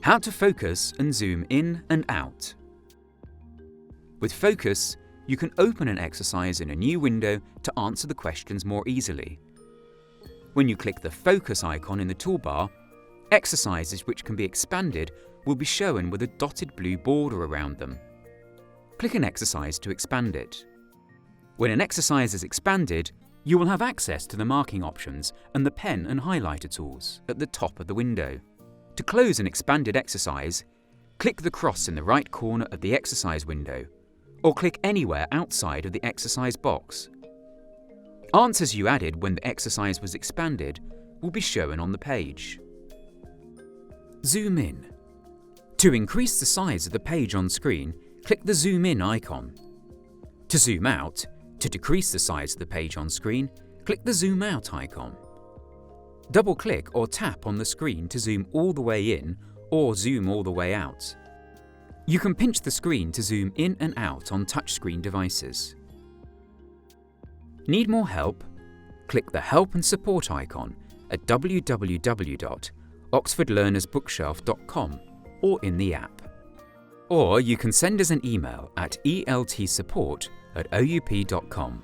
How to focus and zoom in and out. With Focus, you can open an exercise in a new window to answer the questions more easily. When you click the Focus icon in the toolbar, exercises which can be expanded will be shown with a dotted blue border around them. Click an exercise to expand it. When an exercise is expanded, you will have access to the marking options and the pen and highlighter tools at the top of the window. To close an expanded exercise, click the cross in the right corner of the exercise window, or click anywhere outside of the exercise box. Answers you added when the exercise was expanded will be shown on the page. Zoom in. To increase the size of the page on screen, click the Zoom In icon. To zoom out, to decrease the size of the page on screen, click the Zoom Out icon. Double-click or tap on the screen to zoom all the way in or zoom all the way out. You can pinch the screen to zoom in and out on touchscreen devices. Need more help? Click the Help and Support icon at www.oxfordlearnersbookshelf.com or in the app. Or you can send us an email at eltsupport@oup.com.